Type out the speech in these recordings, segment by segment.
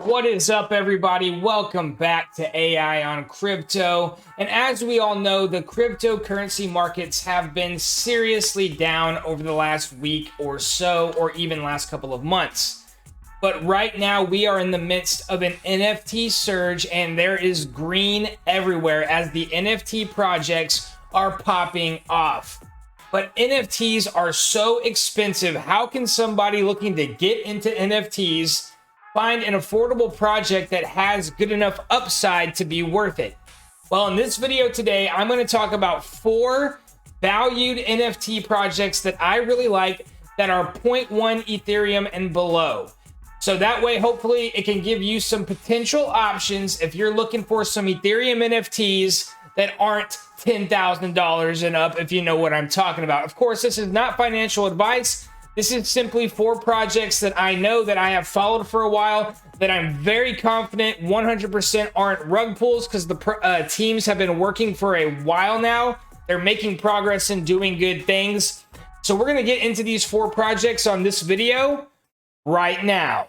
What is up, everybody? Welcome back to AI on Crypto. And as we all know, the cryptocurrency markets have been seriously down over the last week or so, or even last couple of months. But right now, we are in the midst of an NFT surge, and there is green everywhere as the NFT projects are popping off. But NFTs are so expensive. How can somebody looking to get into NFTs find an affordable project that has good enough upside to be worth it? Well, in this video today, I'm going to talk about 4 valued NFT projects that I really like that are 0.1 Ethereum and below. So that way, hopefully, it can give you some potential options if you're looking for some Ethereum NFTs that aren't $10,000 and up, if you know what I'm talking about. Of course, this is not financial advice. This is simply 4 projects that I know that I have followed for a while, that I'm very confident 100% aren't rug pulls because the teams have been working for a while now. They're making progress and doing good things. So we're going to get into these 4 projects on this video right now.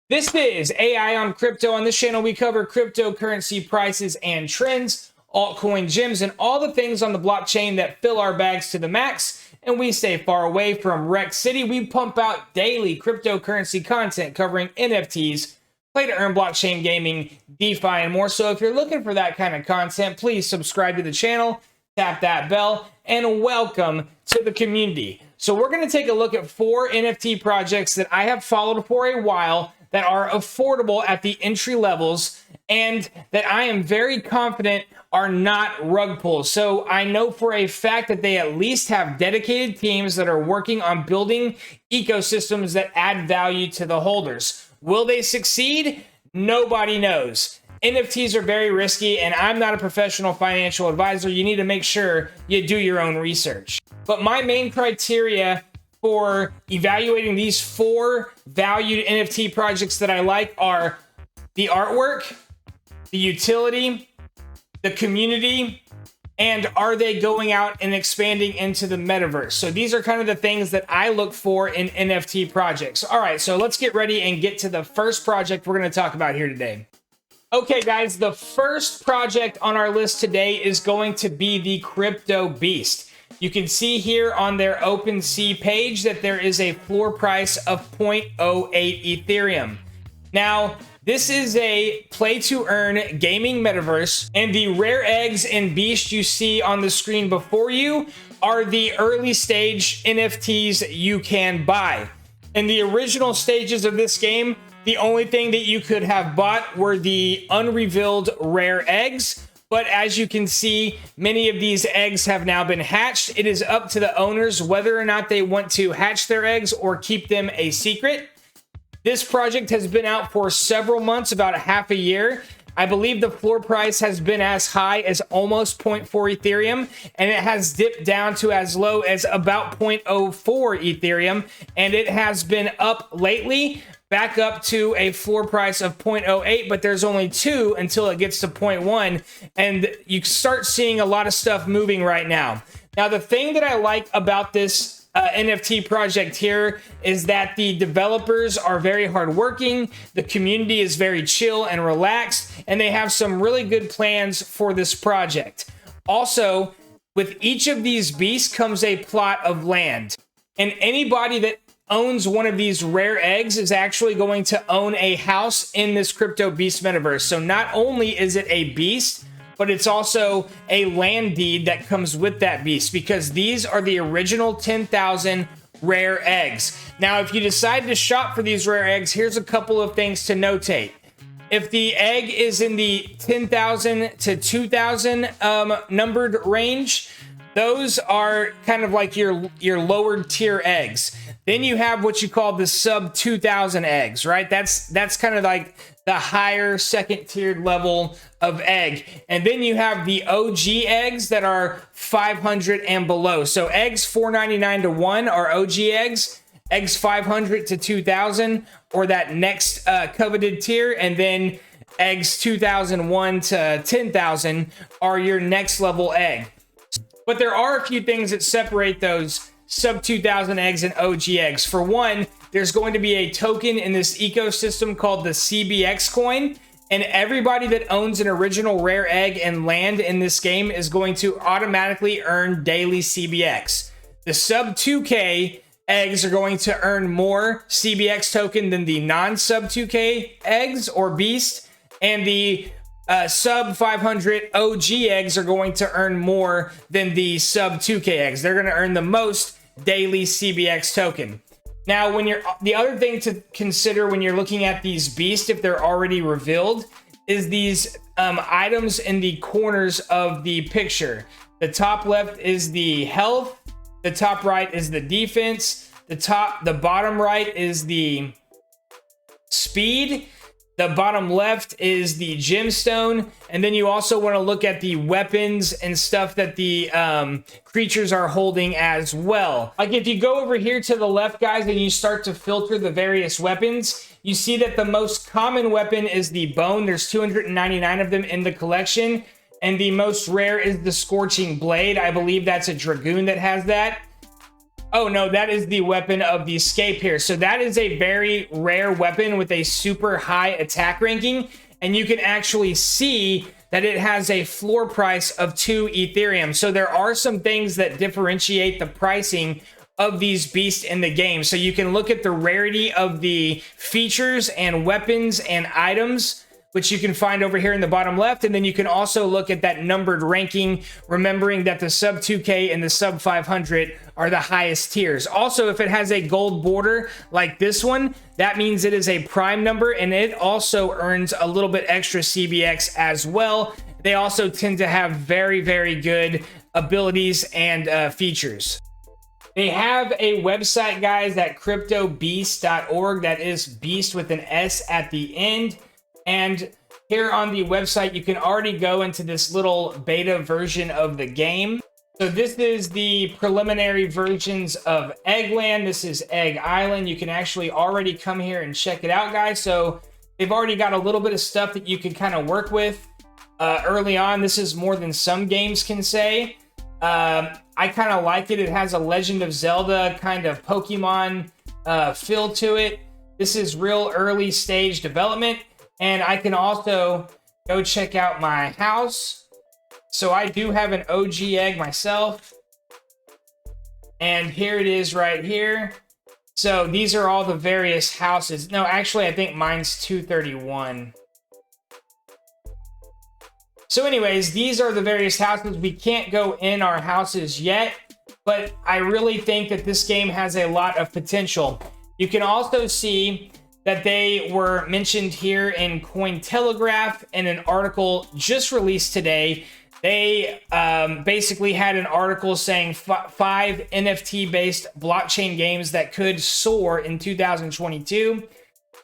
This is AI on Crypto. On this channel, we cover cryptocurrency prices and trends, altcoin gems, and all the things on the blockchain that fill our bags to the max, and we stay far away from Wreck City. We pump out daily cryptocurrency content covering NFTs, play to earn blockchain gaming, DeFi, and more. So if you're looking for that kind of content, please subscribe to the channel, tap that bell, and welcome to the community. So we're going to take a look at 4 NFT projects that I have followed for a while that are affordable at the entry levels and that I am very confident are not rug pulls. So I know for a fact that they at least have dedicated teams that are working on building ecosystems that add value to the holders. Will they succeed? Nobody knows. NFTs are very risky, and I'm not a professional financial advisor. You need to make sure you do your own research. But my main criteria for evaluating these 4 valued NFT projects that I like are the artwork, the utility, the community, and are they going out and expanding into the metaverse? So these are kind of the things that I look for in NFT projects. All right, so let's get ready and get to the first project we're going to talk about here today. Okay, guys, the first project on our list today is going to be the Crypto Beast. You can see here on their OpenSea page that there is a floor price of 0.08 Ethereum. Now, this is a play-to-earn gaming metaverse, and the rare eggs and beast you see on the screen before you are the early stage NFTs you can buy. In the original stages of this game, the only thing that you could have bought were the unrevealed rare eggs. But as you can see, many of these eggs have now been hatched. It is up to the owners whether or not they want to hatch their eggs or keep them a secret. This project has been out for several months, about a half a year. I believe the floor price has been as high as almost 0.4 Ethereum, and it has dipped down to as low as about 0.04 Ethereum, and it has been up lately, back up to a floor price of 0.08, but there's only 2 until it gets to 0.1, and you start seeing a lot of stuff moving right now. Now, the thing that I like about this NFT project here is that the developers are very hardworking, the community is very chill and relaxed, and they have some really good plans for this project. Also, with each of these beasts comes a plot of land, and anybody that owns one of these rare eggs is actually going to own a house in this Crypto Beast metaverse. So not only is it a beast, but it's also a land deed that comes with that beast, because these are the original 10,000 rare eggs. Now, if you decide to shop for these rare eggs, here's a couple of things to notate. If the egg is in the 10,000 to 2,000 numbered range, those are kind of like your lower tier eggs. Then you have what you call the sub 2,000 eggs, right? That's kind of like the higher second tiered level of egg. And then you have the OG eggs that are 500 and below. So eggs 499 to 1 are OG eggs. Eggs 500 to 2,000 or that next coveted tier. And then eggs 2,001 to 10,000 are your next level egg. But there are a few things that separate those sub 2,000 eggs and OG eggs. For one, there's going to be a token in this ecosystem called the CBX coin, and everybody that owns an original rare egg and land in this game is going to automatically earn daily CBX. The sub 2K eggs are going to earn more CBX token than the non-sub 2K eggs or beast, and the sub 500 OG eggs are going to earn more than the sub 2K eggs. They're going to earn the most daily CBX token. Now, the other thing to consider when you're looking at these beasts, if they're already revealed, is these items in the corners of the picture. The top left is the health. The top right is the defense. The bottom right is the speed. The bottom left is the gemstone. And then you also want to look at the weapons and stuff that the creatures are holding as well. Like if you go over here to the left, guys, and you start to filter the various weapons, you see that the most common weapon is the bone. There's 299 of them in the collection. And the most rare is the scorching blade. I believe that's a dragoon that has that. Oh no, that is the weapon of the escape here. So that is a very rare weapon with a super high attack ranking. And you can actually see that it has a floor price of 2 Ethereum. So there are some things that differentiate the pricing of these beasts in the game. So you can look at the rarity of the features and weapons and items, which you can find over here in the bottom left. And then you can also look at that numbered ranking, remembering that the sub 2K and the sub 500 are the highest tiers. Also, if it has a gold border like this one, that means it is a prime number, and it also earns a little bit extra CBX as well. They also tend to have very, very good abilities and features. They have a website, guys, at cryptobeast.org. That is beast with an S at the end. And here on the website, you can already go into this little beta version of the game. So this is the preliminary versions of Eggland. This is Egg Island. You can actually already come here and check it out, guys. So they've already got a little bit of stuff that you can kind of work with early on. This is more than some games can say. I kind of like it. It has a Legend of Zelda kind of Pokemon feel to it. This is real early stage development. And I can also go check out my house. So I do have an OG egg myself. And here it is right here. So these are all the various houses. No, actually, I think mine's 231. So anyways, these are the various houses. We can't go in our houses yet, but I really think that this game has a lot of potential. You can also see that they were mentioned here in Cointelegraph in an article just released today. They basically had an article saying 5 NFT-based blockchain games that could soar in 2022.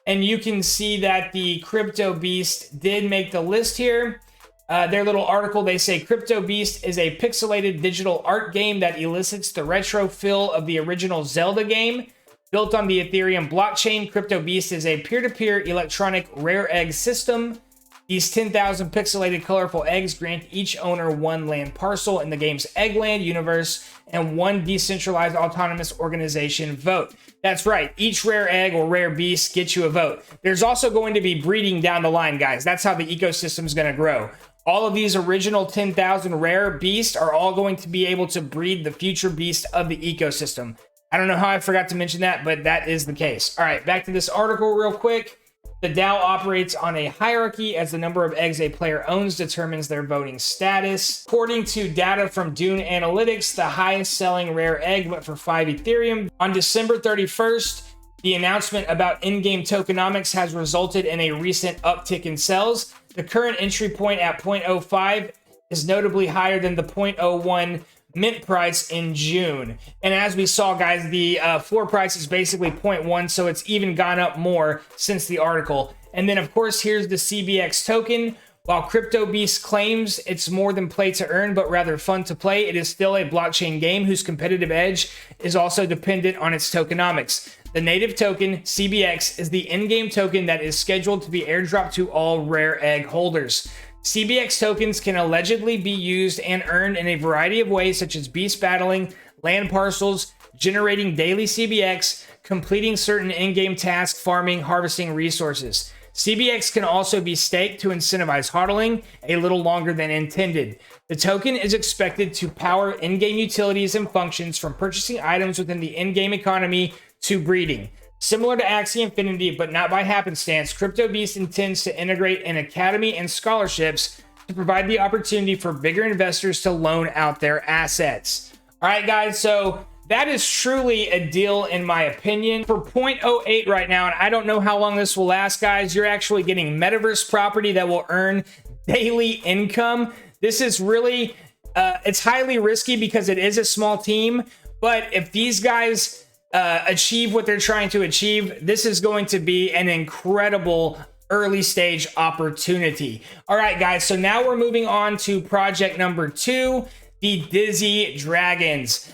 And you can see that the Crypto Beast did make the list here. Their little article, they say Crypto Beast is a pixelated digital art game that elicits the retro feel of the original Zelda game. Built on the Ethereum blockchain, Crypto Beast is a peer-to-peer electronic rare egg system. These 10,000 pixelated colorful eggs grant each owner one land parcel in the game's Eggland universe and one decentralized autonomous organization vote. That's right, each rare egg or rare beast gets you a vote. There's also going to be breeding down the line, guys. That's how the ecosystem is going to grow. All of these original 10,000 rare beasts are all going to be able to breed the future beast of the ecosystem. I don't know how I forgot to mention that, but that is the case. All right, back to this article real quick. The DAO operates on a hierarchy as the number of eggs a player owns determines their voting status. According to data from Dune Analytics, the highest selling rare egg went for 5 Ethereum. On December 31st, the announcement about in-game tokenomics has resulted in a recent uptick in sales. The current entry point at 0.05 is notably higher than the 0.01 mint price in June. And as we saw, guys, the floor price is basically 0.1, so it's even gone up more since the article. And then, of course, here's the CBX token. While Crypto Beast claims it's more than play to earn, but rather fun to play, it is still a blockchain game whose competitive edge is also dependent on its tokenomics. The native token, CBX, is the in-game token that is scheduled to be airdropped to all rare egg holders. CBX tokens can allegedly be used and earned in a variety of ways, such as beast battling, land parcels, generating daily CBX, completing certain in-game tasks, farming, harvesting resources. CBX can also be staked to incentivize hodling a little longer than intended. The token is expected to power in-game utilities and functions, from purchasing items within the in-game economy to breeding. Similar to Axie Infinity, but not by happenstance, CryptoBeast intends to integrate an academy and scholarships to provide the opportunity for bigger investors to loan out their assets. All right, guys, so that is truly a deal in my opinion. For 0.08 right now, and I don't know how long this will last, guys, you're actually getting Metaverse property that will earn daily income. This is really, it's highly risky because it is a small team, but if these guys achieve what they're trying to achieve, this is going to be an incredible early stage opportunity. All right, guys, so now we're moving on to project number 2, the Dizzy Dragons.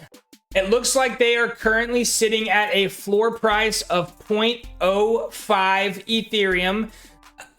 It looks like they are currently sitting at a floor price of 0.05 Ethereum.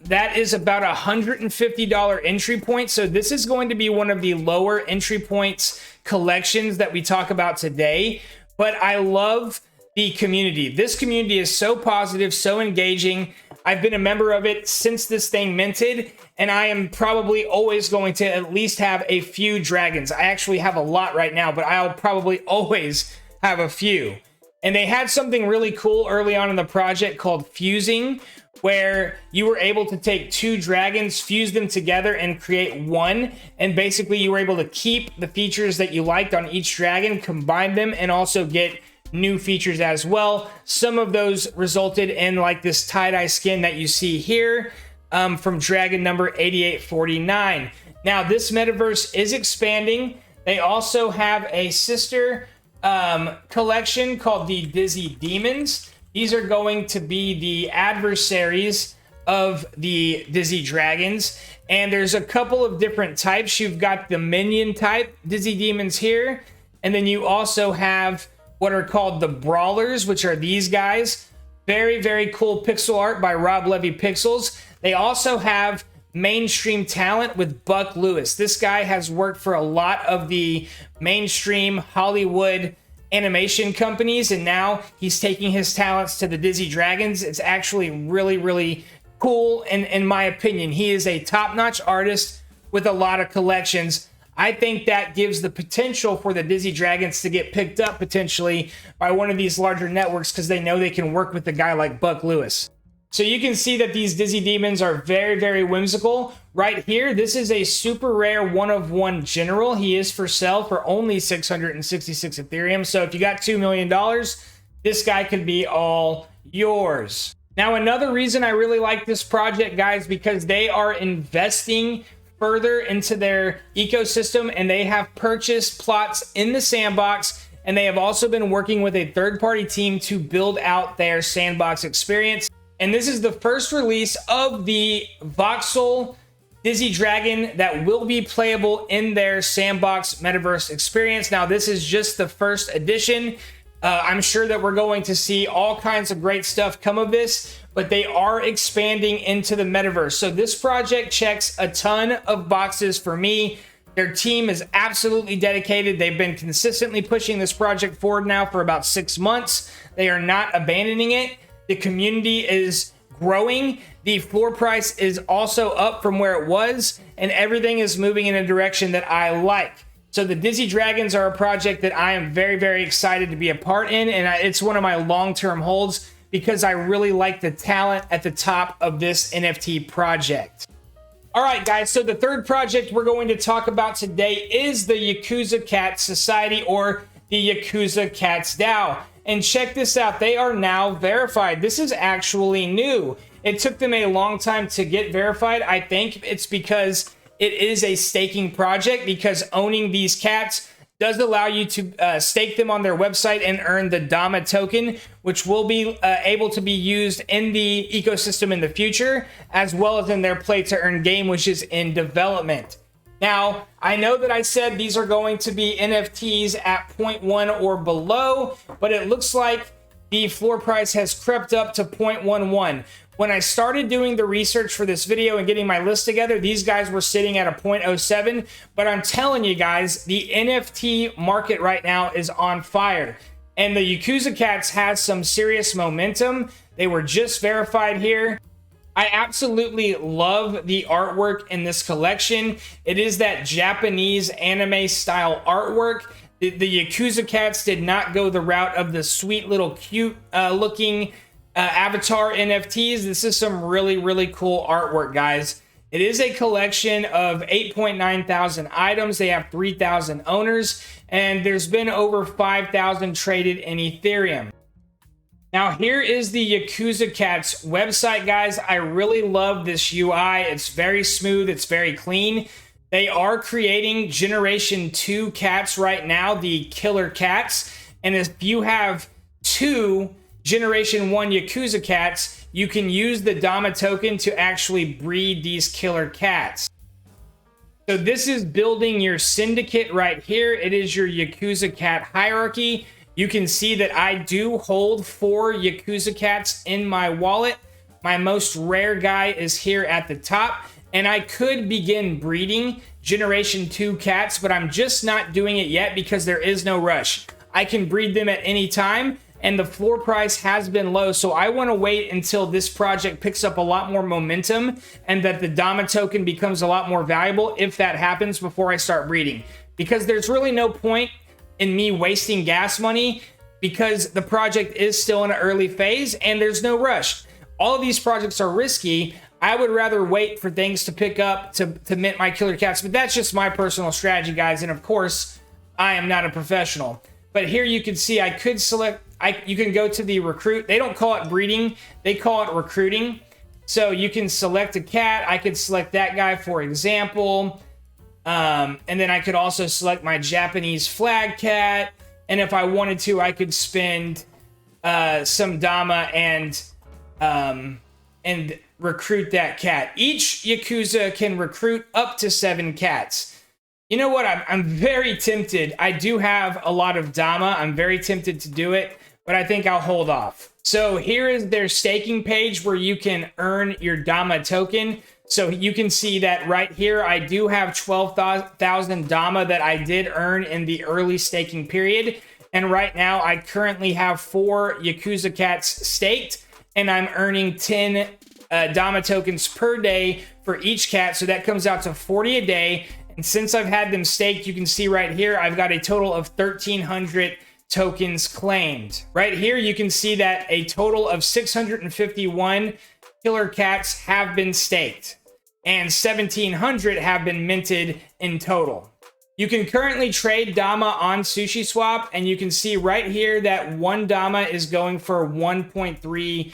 That is about a $150 entry point. So this is going to be one of the lower entry points collections that we talk about today. But I love the community. This community is so positive, so engaging. I've been a member of it since this thing minted, and I am probably always going to at least have a few dragons. I actually have a lot right now, but I'll probably always have a few. And they had something really cool early on in the project called fusing, where you were able to take 2 dragons, fuse them together, and create one. And basically you were able to keep the features that you liked on each dragon, combine them, and also get new features as well. Some of those resulted in like this tie-dye skin that you see here from dragon number 8849. Now this metaverse is expanding. They also have a sister collection called the Dizzy Demons. These are going to be the adversaries of the Dizzy Dragons, and there's a couple of different types. You've got the minion type Dizzy Demons here, and then you also have what are called the Brawlers, which are these guys. Very, very cool pixel art by Rob Levy Pixels. They also have mainstream talent with Buck Lewis. This guy has worked for a lot of the mainstream Hollywood animation companies, and now he's taking his talents to the Dizzy Dragons. It's actually really, really cool, and in my opinion, he is a top-notch artist with a lot of collections. I think that gives the potential for the Dizzy Dragons to get picked up potentially by one of these larger networks because they know they can work with a guy like Buck Lewis. So you can see that these Dizzy Demons are very, very whimsical. Right here, this is a super rare one-of-one general. He is for sale for only 666 Ethereum. So if you got $2 million, this guy could be all yours. Now, another reason I really like this project, guys, because they are investing further into their ecosystem, and they have purchased plots in the sandbox, and they have also been working with a third-party team to build out their sandbox experience. And this is the first release of the voxel Dizzy Dragon that will be playable in their sandbox metaverse experience. Now, this is just the first edition. I'm sure that we're going to see all kinds of great stuff come of this, but they are expanding into the metaverse. So this project checks a ton of boxes for me. Their team is absolutely dedicated. They've been consistently pushing this project forward now for about 6 months. They are not abandoning it. The community is growing. The floor price is also up from where it was, and everything is moving in a direction that I like. So the Dizzy Dragons are a project that I am very, very excited to be a part in, and it's one of my long-term holds because I really like the talent at the top of this NFT project. All right, guys, so the third project we're going to talk about today is the Yakuza Cat Society, or the Yakuza Cats DAO. And check this out, they are now verified. This is actually new. It took them a long time to get verified. I think it's because it is a staking project, because owning these cats does allow you to stake them on their website and earn the Dama token, which will be able to be used in the ecosystem in the future, as well as in their play to earn game, which is in development. Now, I know that I said these are going to be NFTs at 0.1 or below, but it looks like the floor price has crept up to 0.11. When I started doing the research for this video and getting my list together, these guys were sitting at a 0.07. But I'm telling you guys, the NFT market right now is on fire. And the Yakuza Cats has some serious momentum. They were just verified here. I absolutely love the artwork in this collection. It is that Japanese anime style artwork. The Yakuza Cats did not go the route of the sweet little cute looking avatar NFTs. This is some really, really cool artwork, guys. It is a collection of 8.9 thousand items. They have 3,000 owners, and there's been over 5,000 traded in Ethereum. Now, here is the Yakuza Cats website, guys. I really love this UI. It's very smooth. It's very clean. They are creating Generation 2 cats right now, the killer cats. And if you have 2 Generation 1 Yakuza Cats, you can use the Dama token to actually breed these killer cats. So this is building your syndicate right here. It is your Yakuza Cat hierarchy. You can see that I do hold 4 Yakuza Cats in my wallet. My most rare guy is here at the top. And I could begin breeding Generation 2 cats, but I'm just not doing it yet because there is no rush. I can breed them at any time, and the floor price has been low, so I want to wait until this project picks up a lot more momentum and that the Dama token becomes a lot more valuable if that happens before I start breeding. Because there's really no point in me wasting gas money because the project is still in an early phase and there's no rush. All of these projects are risky. I would rather wait for things to pick up to mint my killer cats, but that's just my personal strategy, guys. And of course, I am not a professional. But here you can see I could select, you can go to the recruit. They don't call it breeding, they call it recruiting. So you can select a cat. I could select that guy, for example. And then I could also select my Japanese flag cat. And if I wanted to, I could spend some Dama and recruit that cat. Each Yakuza can recruit up to 7 cats. You know what? I'm very tempted. I do have a lot of Dama. I'm very tempted to do it, but I think I'll hold off. So here is their staking page where you can earn your Dama token. So you can see that right here, I do have 12,000 Dama that I did earn in the early staking period. And right now, I currently have 4 Yakuza Cats staked, and I'm earning 10 Dama tokens per day for each cat. So that comes out to 40 a day. And since I've had them staked, you can see right here, I've got a total of 1,300 tokens claimed. Right here, you can see that a total of 651 killer cats have been staked, and 1,700 have been minted in total. You can currently trade Dama on SushiSwap, and you can see right here that 1 Dama is going for 1.3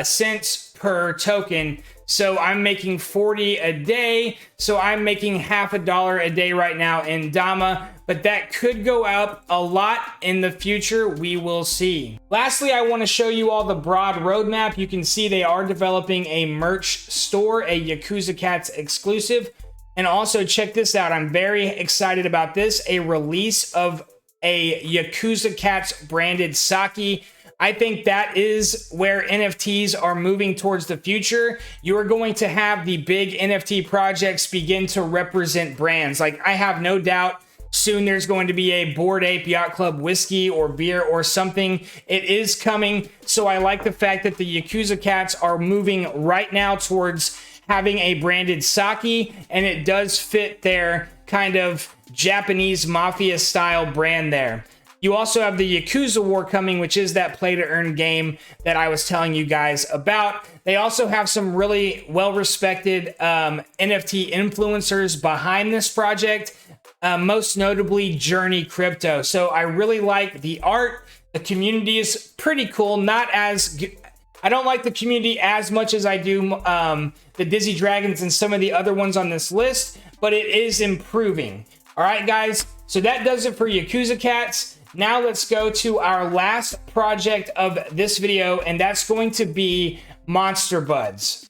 cents per token. So I'm making 40 a day. So I'm making $0.50 a day right now in Dama, but that could go up a lot in the future. We will see. Lastly, I want to show you all the broad roadmap. You can see they are developing a merch store, a Yakuza Cats exclusive. And also check this out. I'm very excited about this, a release of a Yakuza Cats branded sake. I think that is where NFTs are moving towards the future. You are going to have the big NFT projects begin to represent brands. Like, I have no doubt soon there's going to be a Bored Ape Yacht Club whiskey or beer or something. It is coming. So I like the fact that the Yakuza Cats are moving right now towards having a branded sake, and it does fit their kind of Japanese mafia style brand there. You also have the Yakuza War coming, which is that play-to-earn game that I was telling you guys about. They also have some really well-respected NFT influencers behind this project, most notably Journey Crypto. So I really like the art. The community is pretty cool. I don't like the community as much as I do the Dizzy Dragons and some of the other ones on this list, but it is improving. All right, guys. So that does it for Yakuza Cats. Now let's go to our last project of this video, and that's going to be Monster Buds.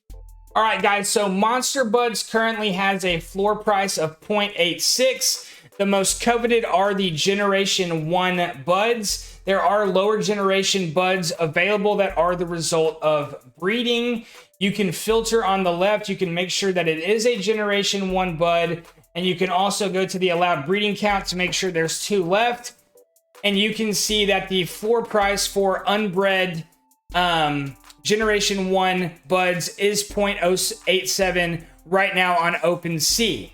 All right, guys, so Monster Buds currently has a floor price of 0.86. The most coveted are the Generation 1 buds. There are lower generation buds available that are the result of breeding. You can filter on the left. You can make sure that it is a Generation 1 bud, and you can also go to the allowed breeding count to make sure there's 2 left. And you can see that the floor price for unbred Generation 1 buds is 0.087 right now on OpenSea.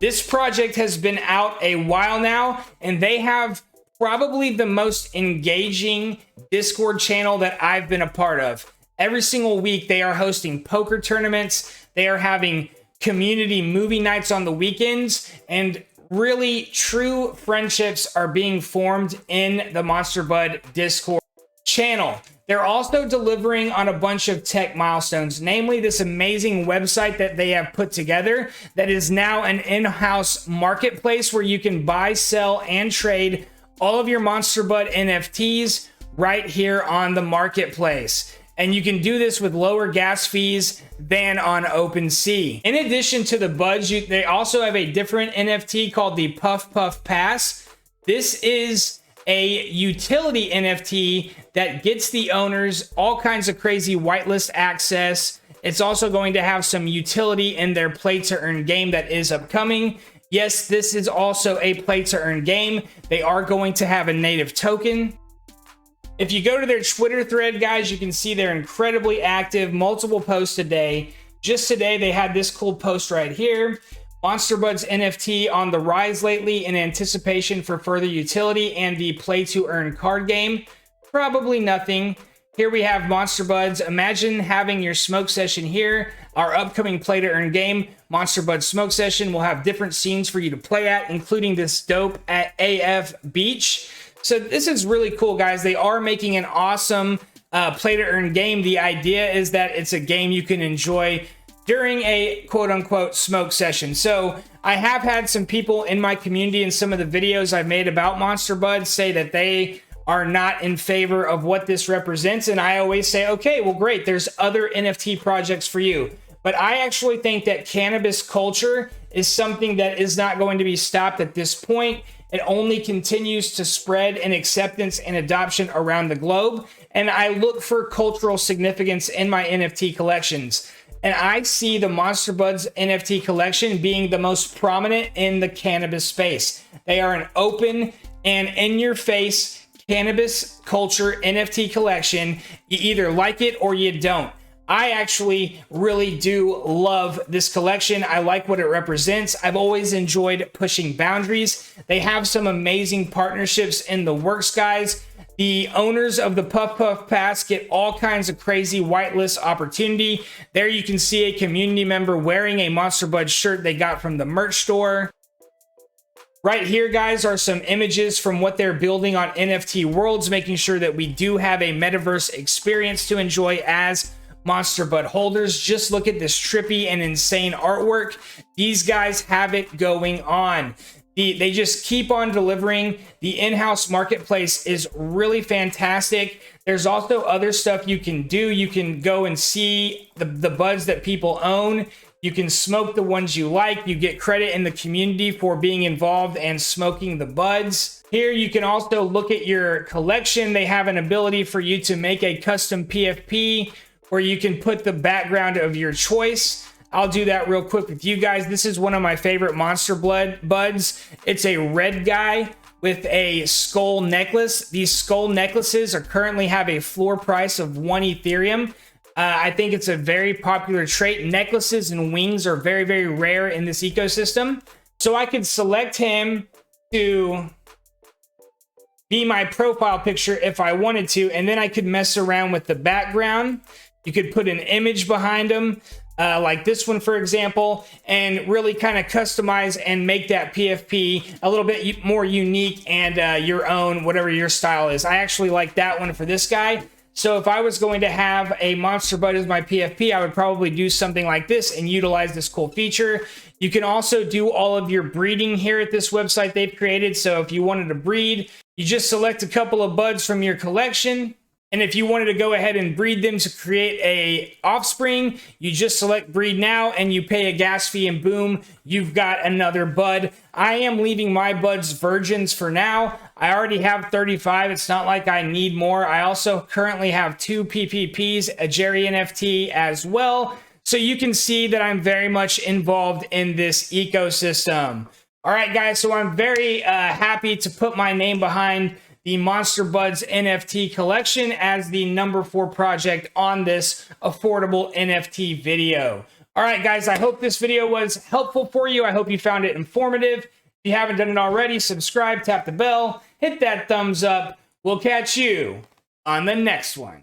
This project has been out a while now, and they have probably the most engaging Discord channel that I've been a part of. Every single week, they are hosting poker tournaments. They are having community movie nights on the weekends, and really true friendships are being formed in the Monster Bud Discord channel. They're also delivering on a bunch of tech milestones, namely this amazing website that they have put together that is now an in-house marketplace where you can buy, sell, and trade all of your Monster Bud NFTs right here on the marketplace. And you can do this with lower gas fees than on OpenSea. In addition to the buds, they also have a different NFT called the Puff Puff Pass. This is a utility NFT that gets the owners all kinds of crazy whitelist access. It's also going to have some utility in their play to earn game that is upcoming. Yes, this is also a play to earn game. They are going to have a native token. If you go to their Twitter thread, guys, you can see they're incredibly active, multiple posts a day. Just today, they had this cool post right here. Monster Bud's NFT on the rise lately in anticipation for further utility and the play to earn card game. Probably nothing. Here we have Monster Buds. Imagine having your smoke session here. Our upcoming play to earn game, Monster Bud Smoke Session, will have different scenes for you to play at, including this dope at AF Beach. So this is really cool, guys. They are making an awesome play to earn game. The idea is that it's a game you can enjoy during a quote unquote smoke session. So I have had some people in my community in some of the videos I've made about Monster Bud say that they are not in favor of what this represents. And I always say, okay, well, great. There's other NFT projects for you. But I actually think that cannabis culture is something that is not going to be stopped at this point. It only continues to spread in acceptance and adoption around the globe. And I look for cultural significance in my NFT collections. And I see the Monster Buds NFT collection being the most prominent in the cannabis space. They are an open and in-your-face cannabis culture NFT collection. You either like it or you don't. I actually really do love this collection. I like what it represents. I've always enjoyed pushing boundaries. They have some amazing partnerships in the works, guys. The owners of the Puff Puff Pass get all kinds of crazy whitelist opportunity. There you can see a community member wearing a Monster Bud shirt they got from the merch store. Right here, guys, are some images from what they're building on NFT Worlds, making sure that we do have a metaverse experience to enjoy as Monster Bud holders. Just look at this trippy and insane artwork. These guys have it going on. They just keep on delivering. The in-house marketplace is really fantastic. There's also other stuff you can do. You can go and see the buds that people own. You can smoke the ones you like. You get credit in the community for being involved and smoking the buds. Here you can also look at your collection. They have an ability for you to make a custom PFP where you can put the background of your choice. I'll do that real quick with you guys. This is one of my favorite Monster Buds. It's a red guy with a skull necklace. These skull necklaces are currently have a floor price of 1 Ethereum. I think it's a very popular trait. Necklaces and wings are very, very rare in this ecosystem. So I could select him to be my profile picture if I wanted to, and then I could mess around with the background. You could put an image behind him, like this one, for example, and really kind of customize and make that PFP a little bit more unique and your own, whatever your style is. I actually like that one for this guy. So if I was going to have a Monster Bud as my PFP, I would probably do something like this and utilize this cool feature. You can also do all of your breeding here at this website they've created. So if you wanted to breed, you just select a couple of buds from your collection. And if you wanted to go ahead and breed them to create a offspring, you just select breed now and you pay a gas fee and boom, you've got another bud. I am leaving my buds virgins for now. I already have 35. It's not like I need more. I also currently have 2 PPPs, a Jerry NFT as well. So you can see that I'm very much involved in this ecosystem. All right, guys, so I'm very happy to put my name behind the Monster Buds NFT collection as the number 4 project on this affordable NFT video. All right, guys, I hope this video was helpful for you. I hope you found it informative. If you haven't done it already, subscribe, tap the bell, hit that thumbs up. We'll catch you on the next one.